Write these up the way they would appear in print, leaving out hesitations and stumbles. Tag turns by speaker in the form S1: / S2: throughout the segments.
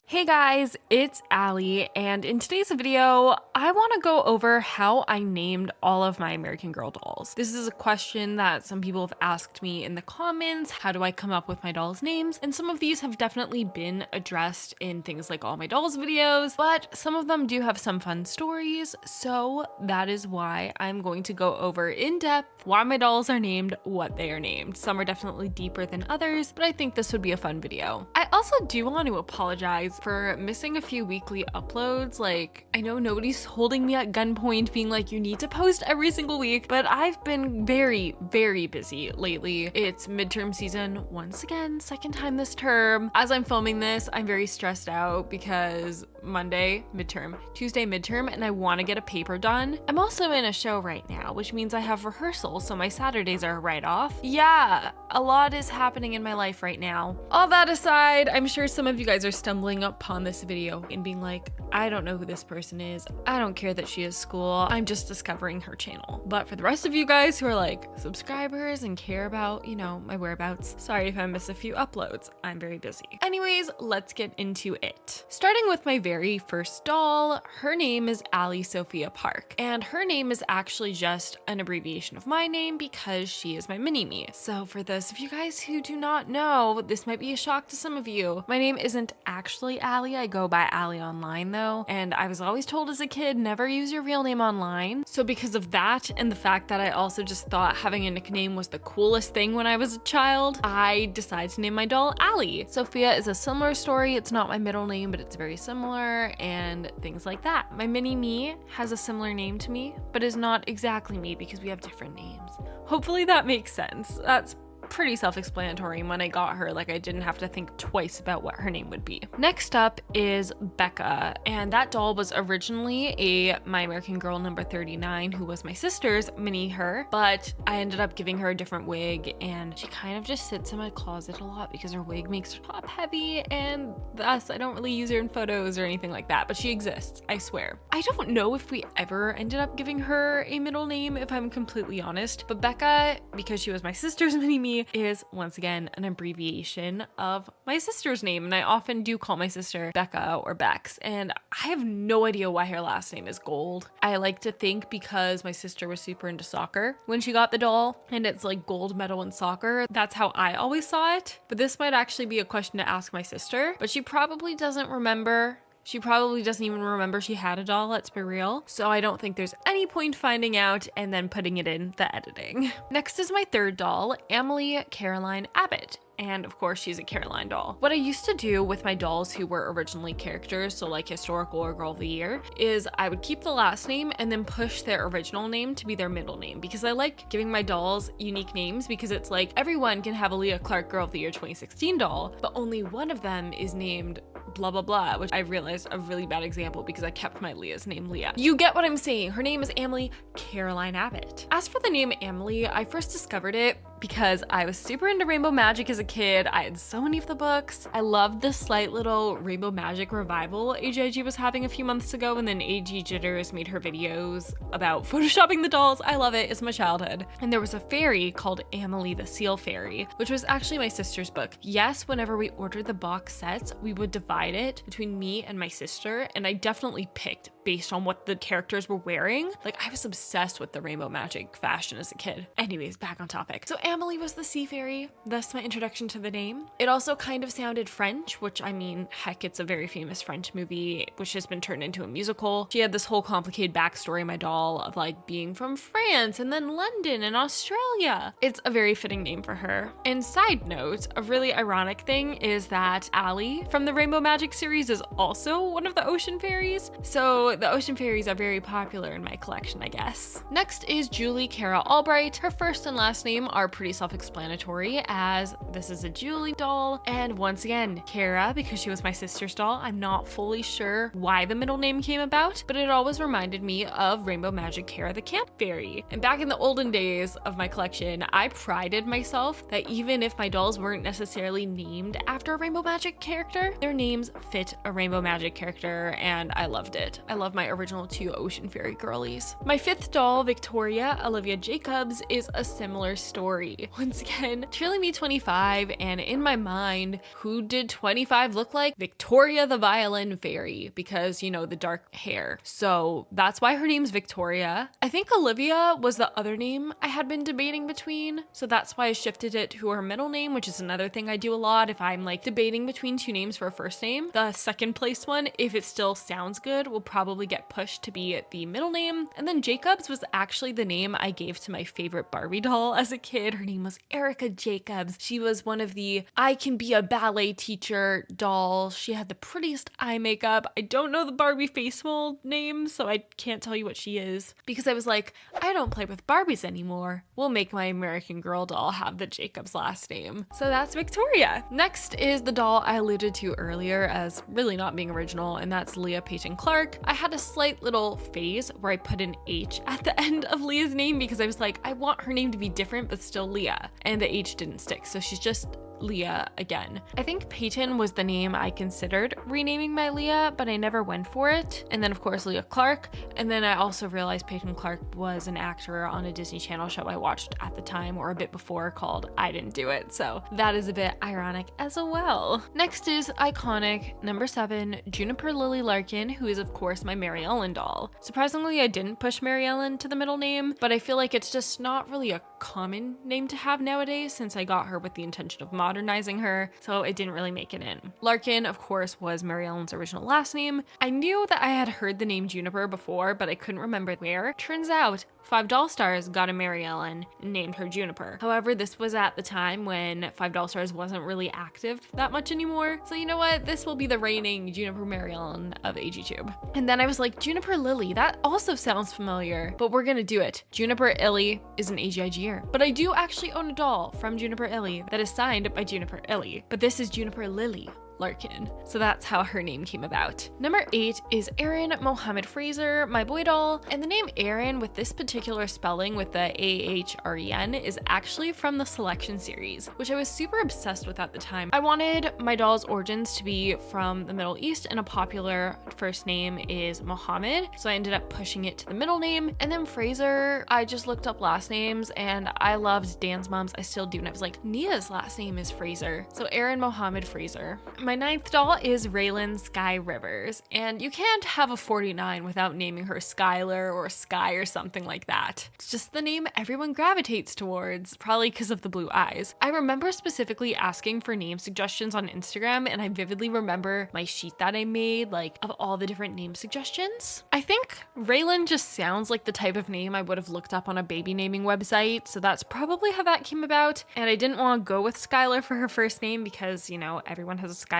S1: Hey guys, it's Allie, and in today's video, I want to go over how I named all of my American Girl dolls. This is a question that some people have asked me in the comments. How do I come up with my dolls' names? And some of these have definitely been addressed in things like All My Dolls videos, but some of them do have some fun stories, so that is why I'm going to go over in depth why my dolls are named what they are named. Some are definitely deeper than others, but I think this would be a fun video. I also do want to apologize for missing a few weekly uploads. Like, I know nobody's holding me at gunpoint being like, you need to post every single week, but I've been very, very busy lately. It's midterm season once again, second time this term. As I'm filming this, I'm very stressed out because Monday, midterm, Tuesday, midterm, and I want to get a paper done. I'm also in a show right now, which means I have rehearsals, so my Saturdays are right off. Yeah, a lot is happening in my life right now. All that aside, I'm sure some of you guys are stumbling upon this video and being like, I don't know who this person is. I don't care that she is school. I'm just discovering her channel. But for the rest of you guys who are like subscribers and care about, you know, my whereabouts, sorry if I miss a few uploads. I'm very busy. Anyways, let's get into it. Starting with my very first doll, her name is Sophia Park, and her name is actually just an abbreviation of my name because she is my mini-me. So for those of you guys who do not know, this might be a shock to some of you. My name isn't actually Allie. I go by Allie online though, and I was always told as a kid, never use your real name online. So because of that, and the fact that I also just thought having a nickname was the coolest thing when I was a child, I decided to name my doll Allie. Sophia is a similar story. It's not my middle name, but it's very similar and things like that. My mini-me has a similar name to me, but is not exactly me because we have different names. Hopefully that makes sense. That's pretty self-explanatory. When I got her, like, I didn't have to think twice about what her name would be. Next up is Becca, and that doll was originally a My American Girl number 39, who was my sister's mini her, but I ended up giving her a different wig, and she kind of just sits in my closet a lot because her wig makes her top heavy, and thus I don't really use her in photos or anything like that, but she exists, I swear. I don't know if we ever ended up giving her a middle name, if I'm completely honest, but Becca, because she was my sister's mini-me, is once again an abbreviation of my sister's name, and I often do call my sister Becca or Bex, and I have no idea why her last name is Gold. I like to think because my sister was super into soccer when she got the doll, and it's like gold medal in soccer. That's how I always saw it, but this might actually be a question to ask my sister, but she probably doesn't remember. She probably doesn't even remember she had a doll, let's be real. So I don't think there's any point finding out and then putting it in the editing. Next is my third doll, Emily Caroline Abbott. And of course, she's a Caroline doll. What I used to do with my dolls who were originally characters, so like historical or girl of the year, is I would keep the last name and then push their original name to be their middle name, because I like giving my dolls unique names, because it's like everyone can have a Leah Clark Girl of the Year 2016 doll, but only one of them is named blah blah blah, which I realized a really bad example because I kept my Leah's name Leah. You get what I'm saying. Her name is Emily Caroline Abbott. As for the name Emily, I first discovered it because I was super into Rainbow Magic as a kid. I had so many of the books. I loved the slight little Rainbow Magic revival AGJitters was having a few months ago, and then AGJitters made her videos about photoshopping the dolls. I love it. It's my childhood. And there was a fairy called Emily the Seal Fairy, which was actually my sister's book. Yes, whenever we ordered the box sets, we would divide it between me and my sister, and I definitely picked based on what the characters were wearing. Like, I was obsessed with the Rainbow Magic fashion as a kid. Anyways, back on topic. So Emily was the sea fairy, thus my introduction to the name. It also kind of sounded French, which, I mean, heck, it's a very famous French movie, which has been turned into a musical. She had this whole complicated backstory, my doll, of like being from France and then London and Australia. It's a very fitting name for her. And side note, a really ironic thing is that Allie from the Rainbow Magic series is also one of the ocean fairies. So the ocean fairies are very popular in my collection, I guess. Next is Julie Cara Albright. Her first and last name are pretty self-explanatory, as this is a Julie doll, and once again, Cara, because she was my sister's doll. I'm not fully sure why the middle name came about, but it always reminded me of Rainbow Magic Cara the Camp Fairy. And back in the olden days of my collection, I prided myself that even if my dolls weren't necessarily named after a Rainbow Magic character, their names fit a Rainbow Magic character, and I loved it. I loved love my original 2 Ocean Fairy girlies. My 5th doll, Victoria Olivia Jacobs, is a similar story. Once again, truly me 25, and in my mind, who did 25 look like? Victoria the Violin Fairy, because, you know, the dark hair. So that's why her name's Victoria. I think Olivia was the other name I had been debating between, so that's why I shifted it to her middle name, which is another thing I do a lot if I'm like debating between 2 names for a first name. The second place one, if it still sounds good, will probably get pushed to be the middle name. And then Jacobs was actually the name I gave to my favorite Barbie doll as a kid. Her name was Erica Jacobs. She was one of the I can be a ballet teacher dolls. She had the prettiest eye makeup. I don't know the Barbie face mold name, so I can't tell you what she is, because I was like, I don't play with Barbies anymore. We'll make my American Girl doll have the Jacobs last name. So that's Victoria. Next is the doll I alluded to earlier as really not being original, and that's Leah Peyton Clark. I had a slight little phase where I put an H at the end of Leah's name because I was like, I want her name to be different but still Leah, and the H didn't stick, so she's just Leah again. I think Peyton was the name I considered renaming my Leah, but I never went for it. And then of course Leah Clark, and then I also realized Peyton Clark was an actor on a Disney Channel show I watched at the time or a bit before called I Didn't Do It, so that is a bit ironic as well. Next is iconic number 7, Juniper Lily Larkin, who is of course my Mary Ellen doll. Surprisingly, I didn't push Mary Ellen to the middle name, but I feel like it's just not really a common name to have nowadays since I got her with the intention of modernizing her, so it didn't really make it in. Larkin, of course, was Mary Ellen's original last name. I knew that I had heard the name Juniper before, but I couldn't remember where. Turns out, 5 Doll Stars got a Mary Ellen and named her Juniper. However, this was at the time when 5 Doll Stars wasn't really active that much anymore, so you know what? This will be the reigning Juniper Mary Ellen of AGTube. And then I was like, Juniper Lily, that also sounds familiar, but we're gonna do it. Juniper Illy is an AGIGer, but I do actually own a doll from Juniper Illy that is signed by Juniper Illy, but this is Juniper Lily Larkin. So that's how her name came about. Number 8 is Aaron Mohammed Fraser, my boy doll. And the name Aaron with this particular spelling with the A-H-R-E-N is actually from the Selection series, which I was super obsessed with at the time. I wanted my doll's origins to be from the Middle East, and a popular first name is Mohammed, so I ended up pushing it to the middle name. And then Fraser, I just looked up last names and I loved Dance Moms. I still do, and I was like, Nia's last name is Fraser. So Aaron Mohammed Fraser. My 9th doll is Raylan Sky Rivers, and you can't have a 49 without naming her Skylar or Sky or something like that. It's just the name everyone gravitates towards, probably because of the blue eyes. I remember specifically asking for name suggestions on Instagram, and I vividly remember my sheet that I made, like, of all the different name suggestions. I think Raylan just sounds like the type of name I would have looked up on a baby naming website, so that's probably how that came about. And I didn't want to go with Skylar for her first name because, you know, everyone has a Skylar.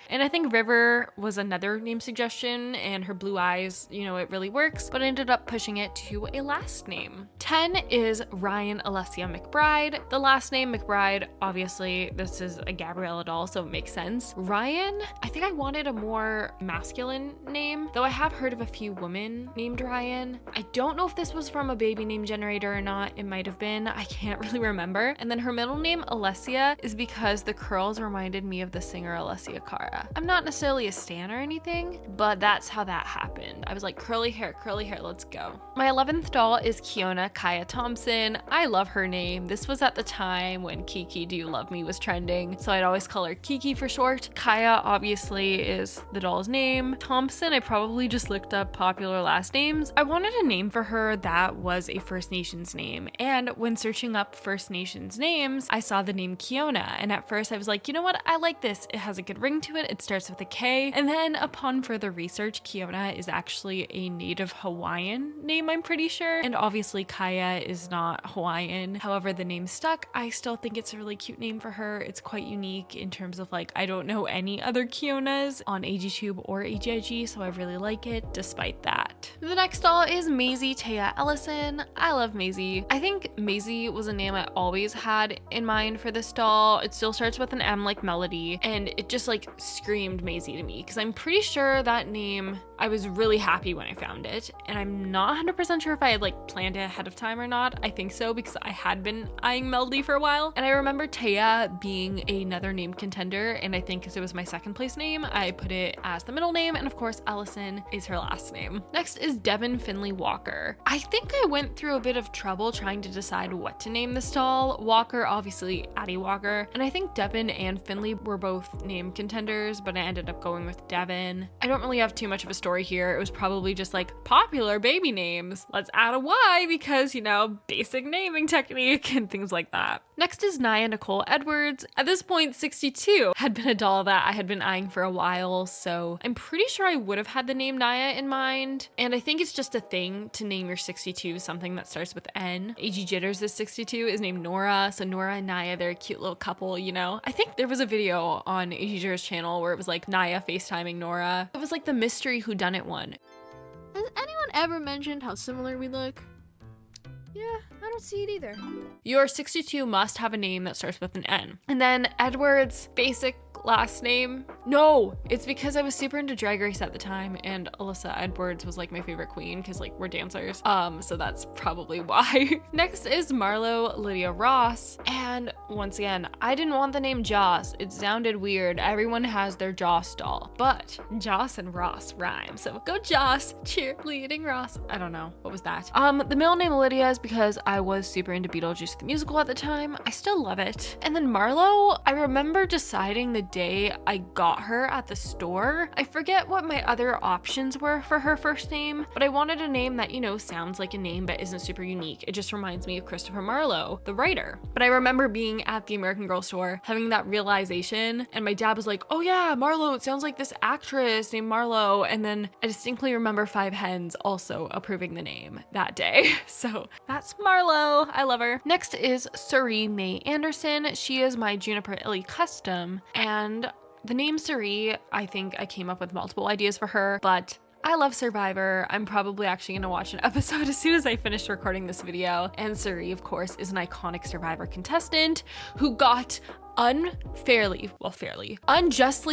S1: And I think River was another name suggestion, and her blue eyes, you know, it really works, but I ended up pushing it to a last name. 10 is Ryan Alessia McBride. The last name McBride, obviously this is a Gabriella doll, so it makes sense. Ryan, I think I wanted a more masculine name, though I have heard of a few women named Ryan. I don't know if this was from a baby name generator or not. It might have been. I can't really remember. And then her middle name, Alessia, is because the curls reminded me of the singer Alessia Cara. I'm not necessarily a stan or anything, but that's how that happened. I was like, curly hair, let's go. My 11th doll is Kiona Kaya Thompson. I love her name. This was at the time when Kiki Do You Love Me was trending, so I'd always call her Kiki for short. Kaya obviously is the doll's name. Thompson, I probably just looked up popular last names. I wanted a name for her that was a First Nations name, and when searching up First Nations names, I saw the name Kiona, and at first I was like, you know what, I like this. It has a good ring to it. It starts with a K. And then upon further research, Kiona is actually a native Hawaiian name, I'm pretty sure. And obviously Kaya is not Hawaiian. However, the name stuck. I still think it's a really cute name for her. It's quite unique in terms of, like, I don't know any other Kionas on AGTube or AGIG, so I really like it despite that. The next doll is Maisie Taya Ellison. I love Maisie. I think Maisie was a name I always had in mind for this doll. It still starts with an M like Melody, and it just like screamed Maisie to me because I'm pretty sure that name I was really happy when I found it, and I'm not 100% sure if I had like planned it ahead of time or not. I think so because I had been eyeing Melody for a while, and I remember Taya being another name contender, and I think because it was my second place name, I put it as the middle name, and of course Allison is her last name. Next is Devin Finley Walker. I think I went through a bit of trouble trying to decide what to name this doll. Walker, obviously Addie Walker, and I think Devin and Finley were both name contenders, but I ended up going with Devin. I don't really have too much of a story here. It was probably just like popular baby names. Let's add a Y because, you know, basic naming technique and things like that. Next is Naya Nicole Edwards. At this point, 62 had been a doll that I had been eyeing for a while, so I'm pretty sure I would have had the name Naya in mind. And I think it's just a thing to name your 62 something that starts with N. AGJitters is 62 is named Nora, so Nora and Naya, they're a cute little couple, you know? I think there was a video on AGJitters channel where it was like Naya FaceTiming Nora. It was like the mystery whodunit one.
S2: Has anyone ever mentioned how similar we look? Yeah, I don't see it either.
S1: Your 62 must have a name that starts with an N. And then Edwards' basic last name. No, it's because I was super into Drag Race at the time, and Alyssa Edwards was like my favorite queen because like we're dancers. So that's probably why. Next is Marlo Lydia Ross. And once again, I didn't want the name Joss. It sounded weird. Everyone has their Joss doll, but Joss and Ross rhyme. So go Joss, cheerleading Ross. I don't know. What was that? The middle name Lydia is because I was super into Beetlejuice the musical at the time. I still love it. And then Marlo, I remember deciding the day I got her at the store. I forget what my other options were for her first name, but I wanted a name that, you know, sounds like a name but isn't super unique. It just reminds me of Christopher Marlowe, the writer. But I remember being at the American Girl store, having that realization, and my dad was like, oh yeah, Marlo, it sounds like this actress named Marlo. And then I distinctly remember Five Hens also approving the name that day. So that's Marlo. I love her. Next is Siri May Anderson. She is my Juniper Illy custom, and the name Siri, I think I came up with multiple ideas for her, but I love Survivor. I'm probably actually gonna watch an episode as soon as I finish recording this video. And Siri, of course, is an iconic Survivor contestant who got unjustly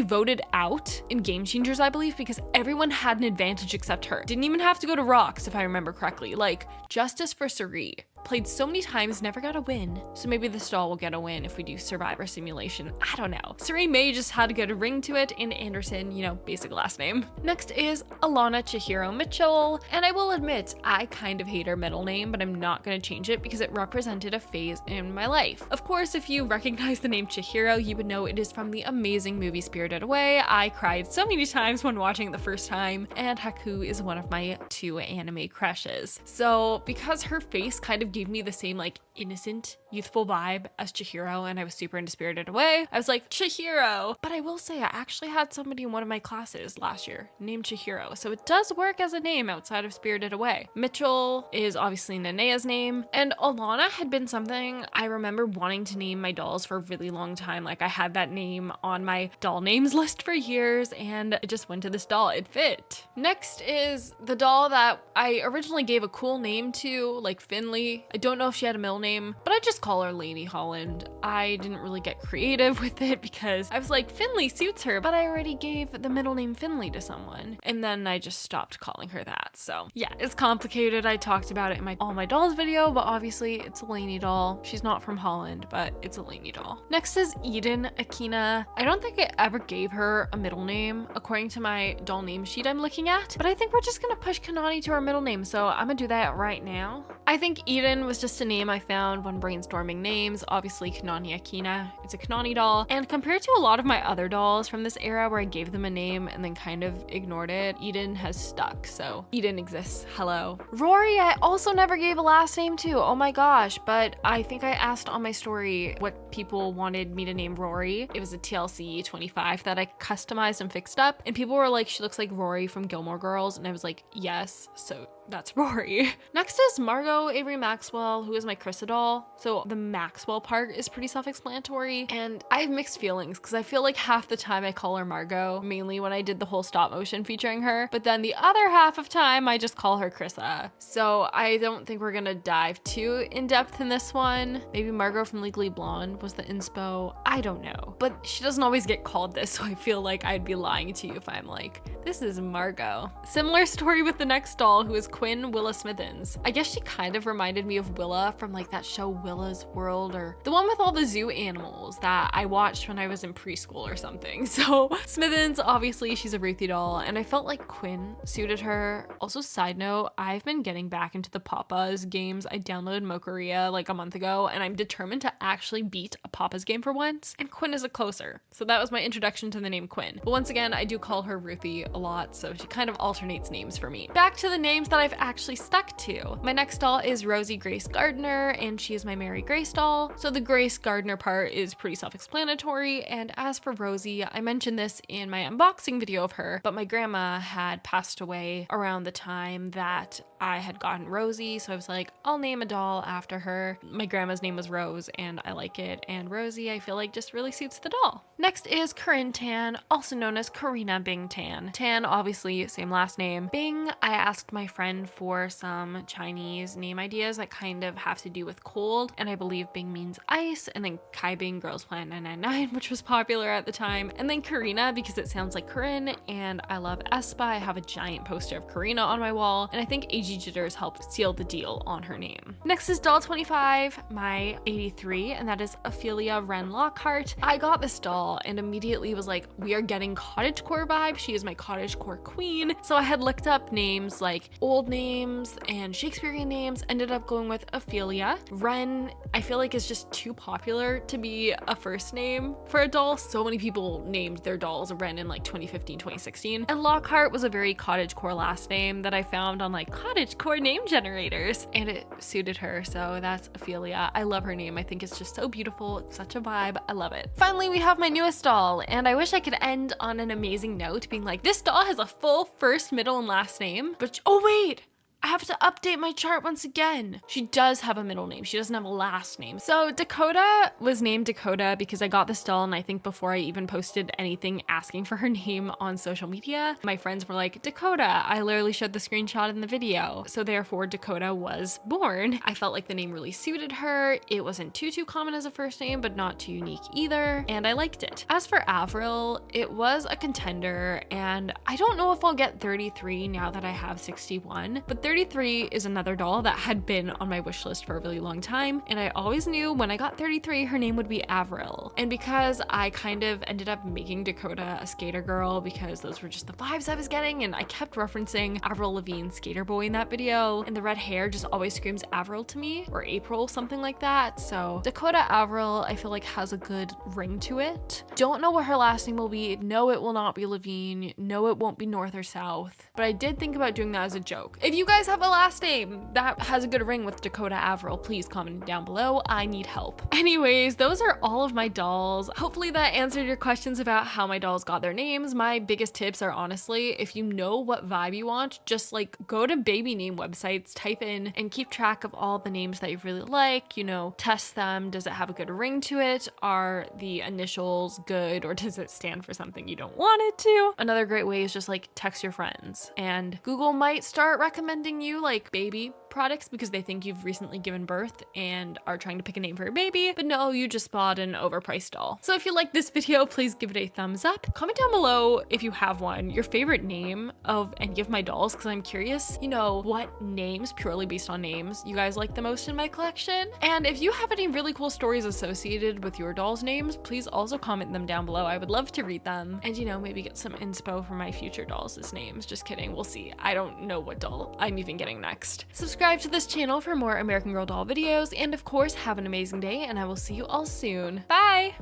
S1: voted out in Game Changers, I believe, because everyone had an advantage except her. Didn't even have to go to Rocks, if I remember correctly. Like, justice for Siri. Played so many times, never got a win. So maybe this doll will get a win if we do Survivor Simulation. I don't know. Siri May just had a good ring to it, and Anderson, you know, basic last name. Next is Alana Chihiro Mitchell, and I will admit, I kind of hate her middle name, but I'm not gonna change it because it represented a phase in my life. Of course, if you recognize the name Chihiro, you would know it is from the amazing movie Spirited Away. I cried so many times when watching it the first time, and Haku is one of my 2 anime crushes. So because her face kind of gave me the same like innocent, youthful vibe as Chihiro, and I was super into Spirited Away, I was like, Chihiro. But I will say I actually had somebody in one of my classes last year named Chihiro, so it does work as a name outside of Spirited Away. Mitchell is obviously Nanea's name, and Alana had been something I remember wanting to name my dolls for a really long time. Like, I had that name on my doll names list for years, and I just went to this doll. It fit. Next is the doll that I originally gave a cool name to, like Finley. I don't know if she had a middle name, but I just call her Lady Holland. I didn't really get creative with it because I was like, Finley suits her, but I already gave the middle name Finley to someone. And then I just stopped calling her that. So yeah, it's complicated. I talked about it in my All My Dolls video, but obviously it's a Lainey doll. She's not from Holland, but it's a Lainey doll. Next is Eden Akina. I don't think I ever gave her a middle name according to my doll name sheet I'm looking at, but I think we're just gonna push Kanani to our middle name, so I'm gonna do that right now. I think Eden was just a name I found when brainstorming names. Obviously Kanani Akina, it's a Kanani doll, and compared to a lot of my other dolls from this era where I gave them a name and then kind of ignored it, Eden has stuck, so Eden exists. Hello. Rory, I also never gave a last name to. Oh my gosh, but I think I asked on my story what people wanted me to name Rory. It was a TLC 25 that I customized and fixed up, and people were like, she looks like Rory from Gilmore Girls, and I was like, yes, so that's Rory. Next is Margot Avery Maxwell, who is my Krista doll. So the Maxwell part is pretty self-explanatory, and I have mixed feelings because I feel like half the time I call her Margot, mainly when I did the whole stop motion featuring her, but then the other half of time I just call her Krista. So I don't think we're gonna dive too in depth in this one. Maybe Margot from Legally Blonde was the inspo. I don't know, but she doesn't always get called this, so I feel like I'd be lying to you if I'm like, this is Margot. Similar story with the next doll, who is Quinn Willa Smithens. I guess she kind of reminded me of Willa from like that show Willa's World, or the one with all the zoo animals that I watched when I was in preschool or something. So Smithens, obviously she's a Ruthie doll, and I felt like Quinn suited her. Also, side note, I've been getting back into the Papa's games. I downloaded Mokaria like a month ago, and I'm determined to actually beat a Papa's game for once, and Quinn is a closer. So that was my introduction to the name Quinn. But once again, I do call her Ruthie a lot, so she kind of alternates names for me. Back to the names that I've actually stuck to. My next doll is Rosie Grace Gardner, and she is my Mary Grace doll. So the Grace Gardner part is pretty self-explanatory, and as for Rosie, I mentioned this in my unboxing video of her, but my grandma had passed away around the time that I had gotten Rosie, so I was like, I'll name a doll after her. My grandma's name was Rose, and I like it, and Rosie I feel like just really suits the doll. Next is Corinne Tan, also known as Karina Bing Tan. Tan, obviously, same last name. Bing, I asked my friend for some Chinese name ideas that kind of have to do with cold, and I believe Bing means ice, and then Kai Bing, Girls Planet 999, which was popular at the time, and then Karina because it sounds like Corinne, and I love aespa. I have a giant poster of Karina on my wall, and I think AGJitters helped seal the deal on her name. Next is doll 25, my 83, and that is Ophelia Wren Lockhart. I got this doll and immediately was like, we are getting cottagecore vibe. She is my cottagecore queen. So I had looked up names like old names and Shakespearean names, ended up going with Ophelia. Wren, I feel like is just too popular to be a first name for a doll. So many people named their dolls Wren in like 2015, 2016. And Lockhart was a very cottagecore last name that I found on like cottagecore name generators, and it suited her. So that's Ophelia. I love her name. I think it's just so beautiful. It's such a vibe. I love it. Finally, we have my newest doll, and I wish I could end on an amazing note being like, this doll has a full first, middle, and last name, but oh wait, I have to update my chart once again. She does have a middle name. She doesn't have a last name. So Dakota was named Dakota because I got this doll, and I think before I even posted anything asking for her name on social media, my friends were like, Dakota. I literally showed the screenshot in the video. So therefore Dakota was born. I felt like the name really suited her. It wasn't too common as a first name, but not too unique either, and I liked it. As for Avril, it was a contender, and I don't know if I'll get 33 now that I have 61, but 33 is another doll that had been on my wish list for a really long time, and I always knew when I got 33 her name would be Avril. And because I kind of ended up making Dakota a skater girl because those were just the vibes I was getting, and I kept referencing Avril Lavigne's Skater Boy in that video, and the red hair just always screams Avril to me, or April, something like that. So Dakota Avril I feel like has a good ring to it. Don't know what her last name will be. No, it will not be Lavigne. No, it won't be North or South, but I did think about doing that as a joke. If you guys have a last name that has a good ring with Dakota Avril, please comment down below. I need help. Anyways, those are all of my dolls. Hopefully that answered your questions about how my dolls got their names. My biggest tips are honestly, if you know what vibe you want, just like go to baby name websites, type in and keep track of all the names that you really like, you know, test them. Does it have a good ring to it? Are the initials good, or does it stand for something you don't want it to? Another great way is just like text your friends, and Google might start recommending you like baby products because they think you've recently given birth and are trying to pick a name for your baby, but no, you just bought an overpriced doll. So if you like this video, please give it a thumbs up. Comment down below if you have one, your favorite name of any of my dolls, because I'm curious, you know, what names, purely based on names, you guys like the most in my collection. And if you have any really cool stories associated with your dolls' names, please also comment them down below. I would love to read them and, you know, maybe get some inspo for my future dolls' names. Just kidding, we'll see. I don't know what doll I'm even getting next. Subscribe to this channel for more American Girl doll videos, and of course, have an amazing day, and I will see you all soon. Bye!